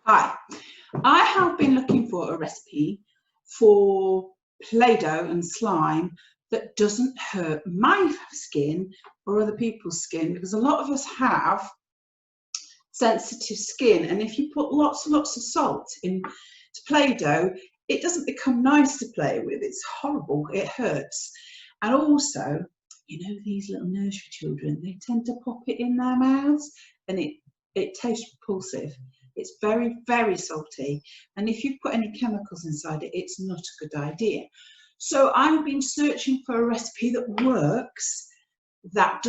Hi, I have been looking for a recipe for Play-Doh and slime that doesn't hurt my skin or other people's skin, because a lot of us have sensitive skin, and if you put lots and lots of salt into Play-Doh, it doesn't become nice to play with. It's horrible, it hurts. And also, you know, these little nursery children, they tend to pop it in their mouths and it tastes repulsive. It's very, very salty. And if you put any chemicals inside it, it's not a good idea. So I've been searching for a recipe that works, that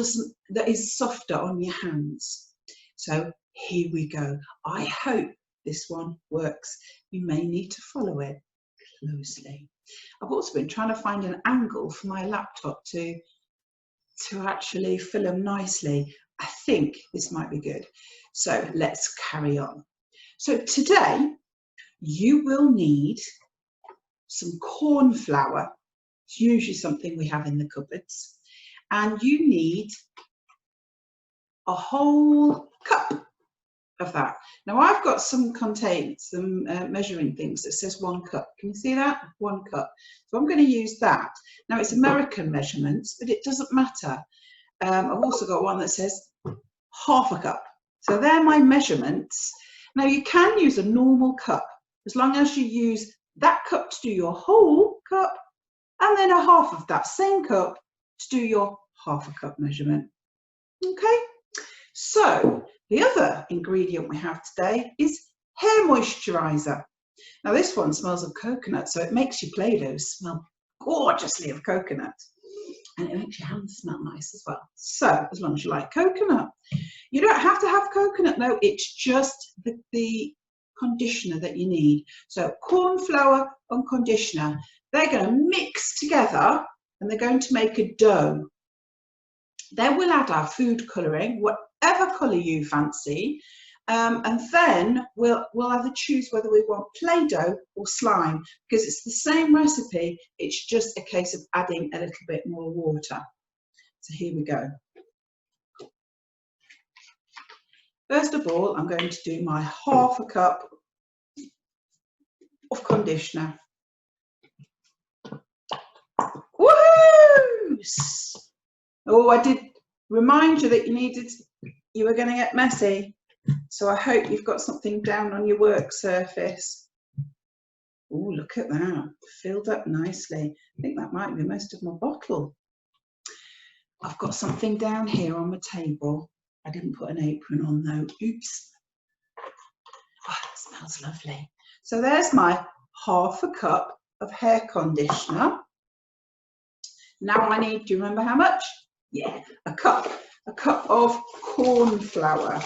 is softer on your hands. So here we go. I hope this one works. You may need to follow it closely. I've also been trying to find an angle for my laptop to actually film nicely. I think this might be good. So let's carry on. So today you will need some corn flour. It's usually something we have in the cupboards. And you need a whole cup of that. Now I've got some measuring things that says 1 cup. Can you see that? 1 cup. So I'm going to use that. Now it's American measurements, but it doesn't matter. I've also got one that says ½ a cup. So they're my measurements. Now you can use a normal cup, as long as you use that cup to do your whole cup, and then a half of that same cup to do your ½ a cup measurement. Okay, so the other ingredient we have today is hair moisturizer. Now this one smells of coconut, so it makes your Play-Doh smell gorgeously of coconut, and it makes your hands smell nice as well. So as long as you like coconut. You don't have to have coconut though, it's just the conditioner that you need. So corn flour and conditioner, they're going to mix together and they're going to make a dough. Then we'll add our food colouring, whatever colour you fancy, and then we'll either choose whether we want Play-Doh or slime, because it's the same recipe, it's just a case of adding a little bit more water. So here we go. First of all, I'm going to do my ½ a cup of conditioner. Woohoo! Oh, I did remind you that you were going to get messy. So I hope you've got something down on your work surface. Oh, look at that. Filled up nicely. I think that might be most of my bottle. I've got something down here on my table. I didn't put an apron on though. Oops. Oh, it smells lovely. So there's my ½ a cup of hair conditioner. Now I need, do you remember how much? Yeah, a cup of corn flour.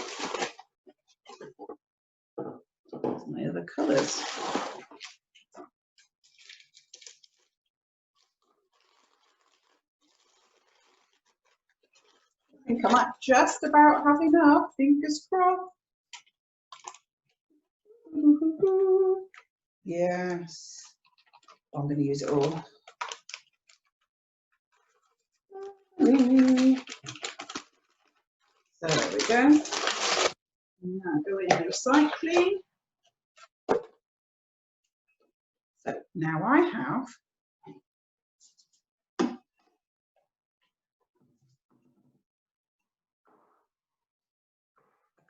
There's my other colours. I think I might just about have enough, fingers crossed. Yes, I'm going to use it all. So there we go. Now go in the recycling. So now I have a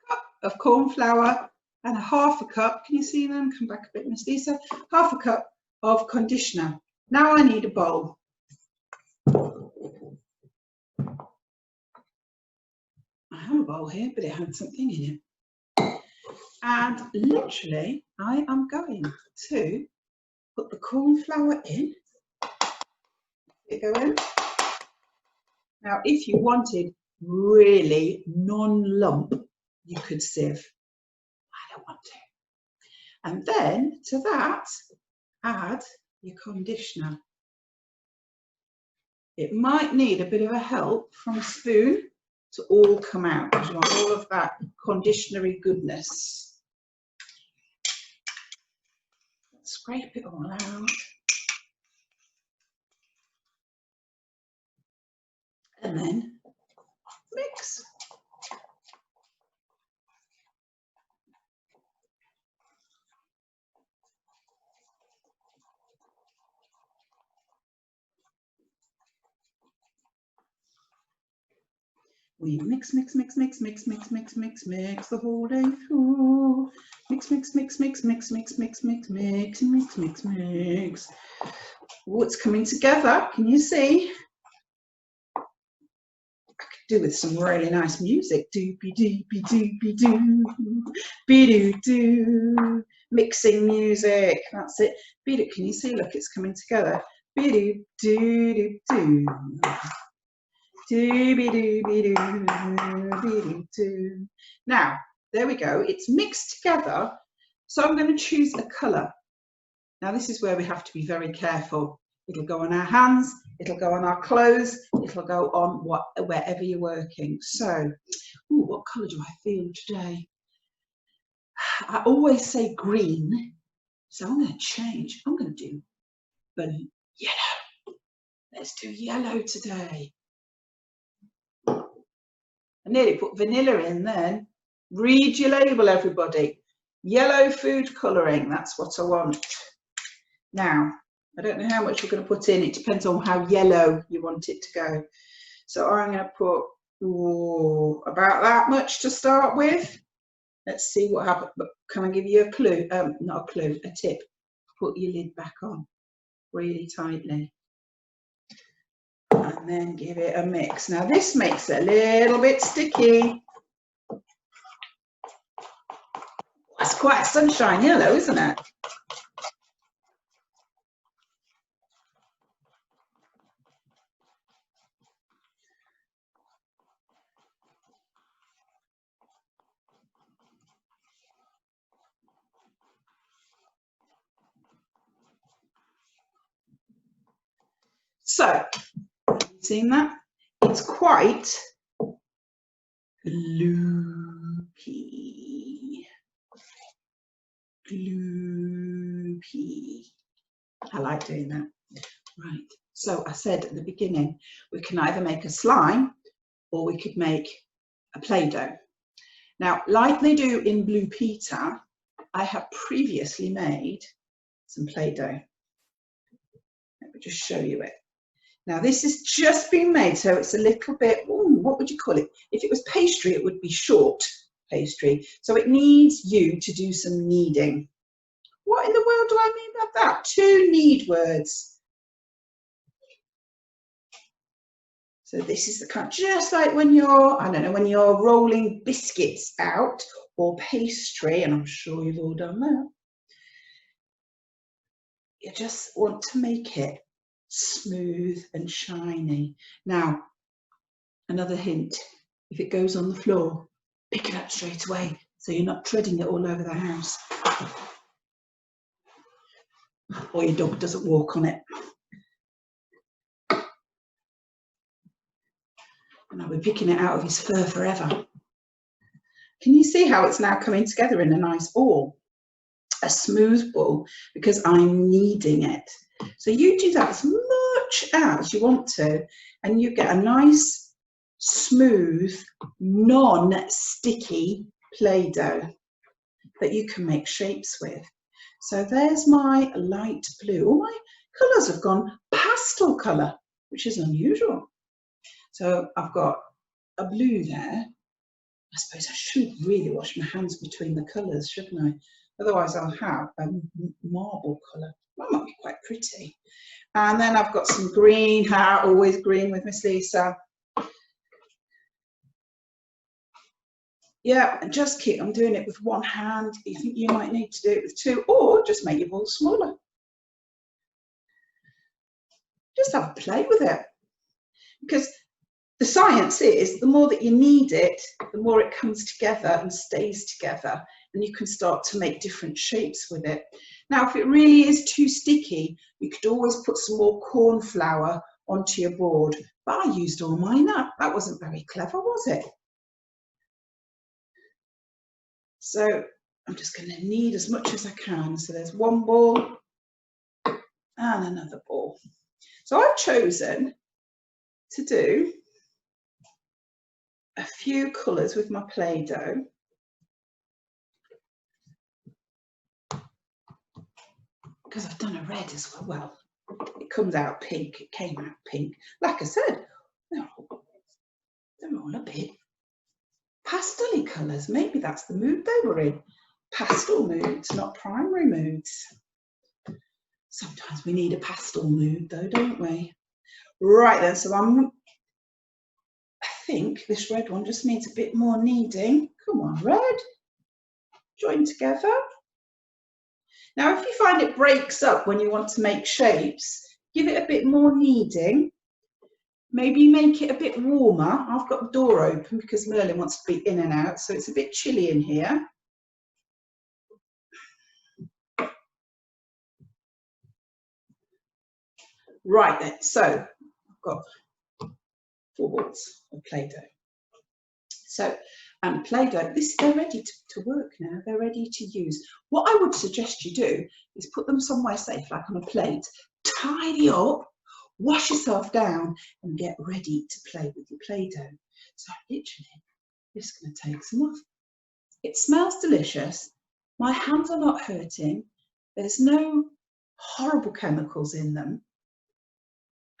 cup of corn flour and ½ a cup, can you see them? Come back a bit, Miss Lisa. ½ a cup of conditioner. Now I need a bowl. I have a bowl here, but it had something in it. And literally, I am going to put the corn flour in. It go in. Now, if you wanted really non-lump, you could sieve. I don't want to. And then to that, add your conditioner. It might need a bit of a help from a spoon to all come out, because you want all of that conditionery goodness. Scrape it all out. And then mix. We mix, mix, mix, mix, mix, mix, mix, mix, mix the whole day through. Mix, mix, mix, mix, mix, mix, mix, mix, mix, mix, mix, mix. Oh, it's coming together. Can you see? I could do with some really nice music. Doopy doopy doopy doo, be doo doo. Mixing music. That's it. Be doo. Can you see? Look, it's coming together. Be doo doo doo doo. Now, there we go. It's mixed together. So I'm going to choose a colour. Now, this is where we have to be very careful. It'll go on our hands, it'll go on our clothes, it'll go on wherever you're working. So, ooh, what colour do I feel today? I always say green, so I'm going to change. I'm going to do yellow. Let's do yellow today. I nearly put vanilla in then. Read your label, everybody. Yellow food colouring, that's what I want. Now, I don't know how much we're going to put in. It depends on how yellow you want it to go. So I'm going to put about that much to start with. Let's see what happens. But can I give you a clue? Not a clue, a tip. Put your lid back on really tightly. And then give it a mix. Now this makes it a little bit sticky. That's quite a sunshine yellow, isn't it? So, seen that? It's quite gloopy. Gloopy. I like doing that. Right. So I said at the beginning, we can either make a slime or we could make a Play-Doh. Now, like they do in Blue Peter, I have previously made some Play-Doh. Let me just show you it. Now this has just been made, so it's a little bit, what would you call it? If it was pastry, it would be short pastry. So it needs you to do some kneading. What in the world do I mean by that? 2 knead words. So this is the kind, just like when you're, I don't know, when you're rolling biscuits out or pastry, and I'm sure you've all done that. You just want to make it smooth and shiny. Now, another hint, if it goes on the floor, pick it up straight away so you're not treading it all over the house. Or your dog doesn't walk on it. And I'll be picking it out of his fur forever. Can you see how it's now coming together in a nice ball? A smooth ball, because I'm kneading it. So you do that as much as you want to, and you get a nice, smooth, non-sticky Play-Doh that you can make shapes with. So there's my light blue. All my colours have gone pastel colour, which is unusual. So I've got a blue there. I suppose I should really wash my hands between the colours, shouldn't I? Otherwise I'll have a marble colour. That might be quite pretty. And then I've got some green, always green with Miss Lisa. Yeah, and just keep, I'm doing it with one hand. You think you might need to do it with 2, or just make your ball smaller. Just have a play with it. Because the science is, the more that you knead it, the more it comes together and stays together, and you can start to make different shapes with it. Now, if it really is too sticky, you could always put some more corn flour onto your board. But I used all mine up. That wasn't very clever, was it? So I'm just going to knead as much as I can. So there's one ball and another ball. So I've chosen to do a few colours with my Play-Doh. Because I've done a red as well. Well, it comes out pink. It came out pink. Like I said, they're all on a bit pastel-y colours. Maybe that's the mood they were in. Pastel moods, not primary moods. Sometimes we need a pastel mood though, don't we? Right then, so I think this red one just needs a bit more kneading. Come on, red. Join together. Now, if you find it breaks up when you want to make shapes, give it a bit more kneading. Maybe make it a bit warmer. I've got the door open because Merlin wants to be in and out, so it's a bit chilly in here. Right then, so I've got 4 balls of Play-Doh. So, and Play-Doh, they're ready to work now. They're ready to use. What I would suggest you do is put them somewhere safe, like on a plate, tidy up, wash yourself down and get ready to play with your Play-Doh. So literally, just going to take some off. It smells delicious. My hands are not hurting. There's no horrible chemicals in them.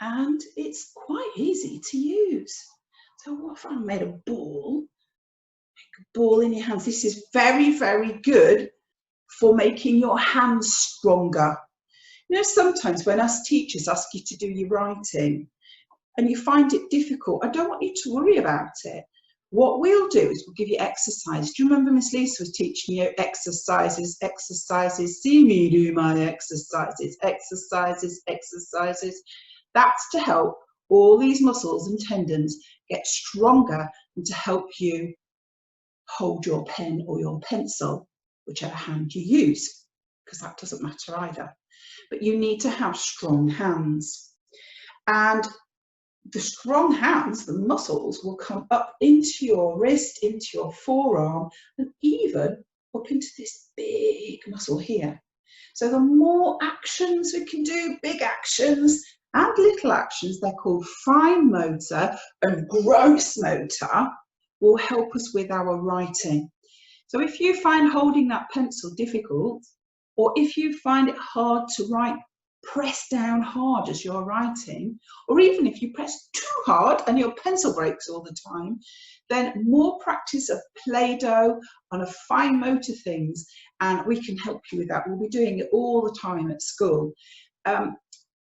And it's quite easy to use. So what if I made a ball? Make a ball in your hands. This is very, very good for making your hands stronger. You know, sometimes when us teachers ask you to do your writing and you find it difficult, I don't want you to worry about it. What we'll do is we'll give you exercise. Do you remember Miss Lisa was teaching you exercises, exercises, see me do my exercises, exercises, exercises. That's to help all these muscles and tendons get stronger and to help you hold your pen or your pencil, whichever hand you use, because that doesn't matter either. But you need to have strong hands. And the strong hands, the muscles, will come up into your wrist, into your forearm, and even up into this big muscle here. So the more actions we can do, big actions and little actions, they're called fine motor and gross motor, will help us with our writing. So if you find holding that pencil difficult, or if you find it hard to write, press down hard as you're writing, or even if you press too hard and your pencil breaks all the time, then more practice of Play-Doh on a fine motor things, and we can help you with that. We'll be doing it all the time at school.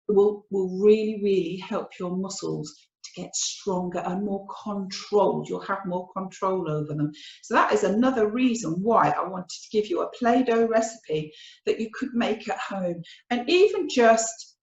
Will really, really help your muscles to get stronger and more controlled. You'll have more control over them. So that is another reason why I wanted to give you a Play-Doh recipe that you could make at home, and even just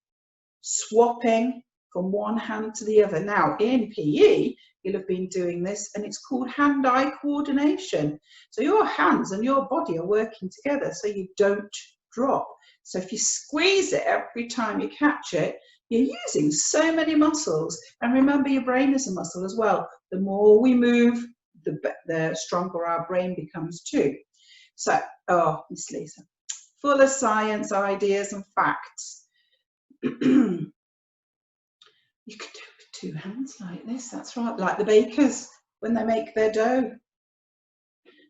swapping from one hand to the other. Now in PE, you'll have been doing this, and it's called hand-eye coordination. So your hands and your body are working together so you don't drop. So if you squeeze it every time you catch it, you're using so many muscles. And remember, your brain is a muscle as well. The more we move, the stronger our brain becomes too. So, oh, Miss Lisa, full of science, ideas and facts. You can do it with 2 hands like this, that's right, like the bakers when they make their dough.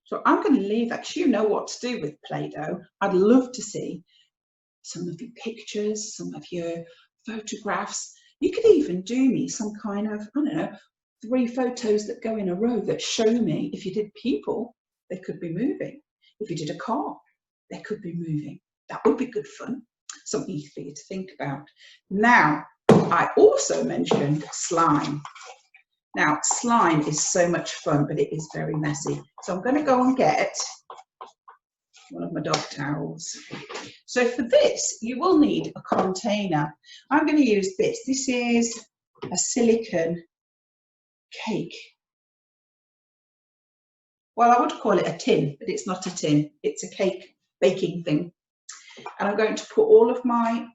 So I'm going to leave that, because you know what to do with Play-Doh. I'd love to see some of your pictures, some of your photographs. You could even do me some kind of, I don't know, 3 photos that go in a row that show me, if you did people, they could be moving. If you did a car, they could be moving. That would be good fun. Something for you to think about. Now, I also mentioned slime. Now, slime is so much fun, but it is very messy. So I'm going to go and get one of my dog towels. So for this, you will need a container. I'm going to use this. This is a silicone cake. Well, I would call it a tin, but it's not a tin. It's a cake baking thing. And I'm going to put all of my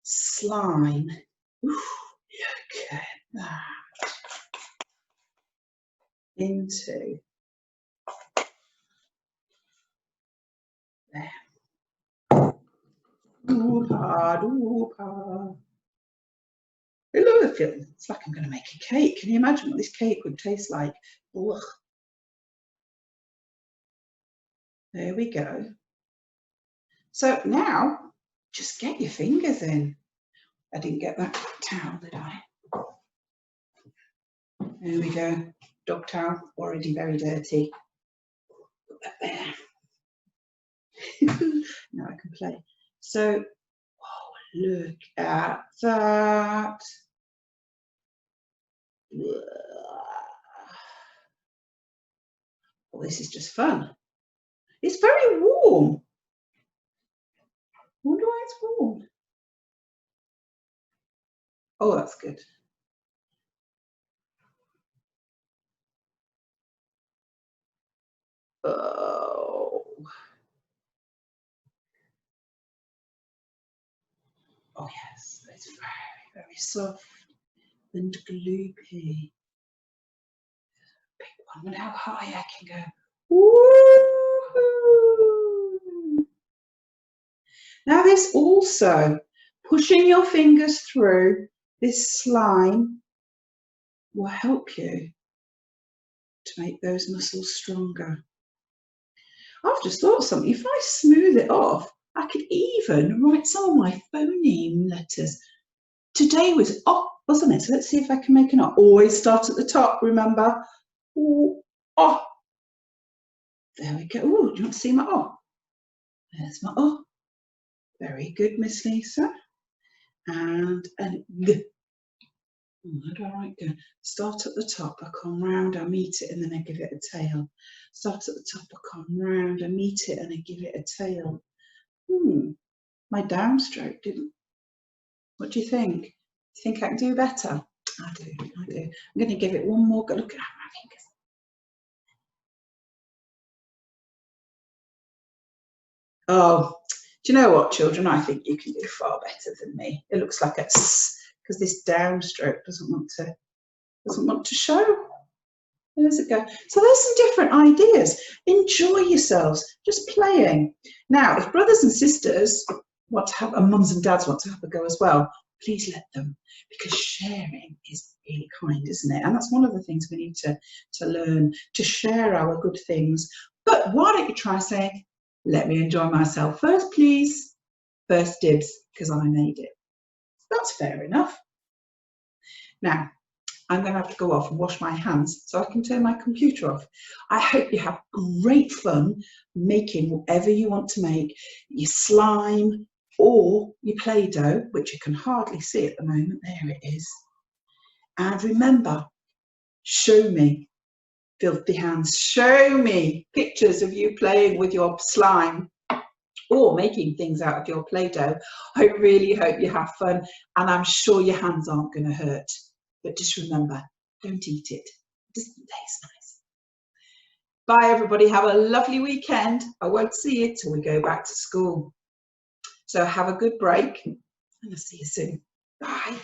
slime. Ooh, look at that. Into there. Doo-pa, doo-pa. It's like I'm going to make a cake. Can you imagine what this cake would taste like? Ugh. There we go. So now, just get your fingers in. I didn't get that towel, did I? There we go. Dog towel, already very dirty. Put that there. Now I can play. So, oh, look at that. Well, this is just fun. It's very warm. I wonder why it's warm. Oh, that's good. Oh. Oh yes, it's very, very soft and gloopy. Big one. I wonder how high I can go. Woo-hoo. Now this also, pushing your fingers through this slime will help you to make those muscles stronger. I've just thought of something. If I smooth it off, I could even write some of my phoneme letters. Today was O, wasn't it? So let's see if I can make an O. Always start at the top, remember? Ooh, O. There we go. Oh, do you want to see my O? There's my O. Very good, Miss Lisa. And G. How do I write G? Start at the top, I come round, I meet it, and then I give it a tail. Start at the top, I come round, I meet it, and I give it a tail. My downstroke didn't. What do you think? You think I can do better? I do. I'm going to give it one more go. Look at my fingers. Oh, do you know what, children? I think you can do far better than me. It looks like a S, because this downstroke doesn't want to show. There's it go. So there's some different ideas. Enjoy yourselves, just playing. Now, if brothers and sisters want to have, and mums and dads want to have a go as well, please let them, because sharing is really kind, isn't it? And that's one of the things we need to learn, to share our good things. But why don't you try saying, let me enjoy myself first, please. First dibs, because I made it. That's fair enough. Now, I'm going to have to go off and wash my hands so I can turn my computer off. I hope you have great fun making whatever you want to make, your slime or your Play-Doh, which you can hardly see at the moment. There it is. And remember, show me, filthy hands, show me pictures of you playing with your slime or making things out of your Play-Doh. I really hope you have fun, and I'm sure your hands aren't going to hurt. But just remember, don't eat it. It doesn't taste nice. Bye, everybody. Have a lovely weekend. I won't see you till we go back to school. So have a good break, and I'll see you soon. Bye.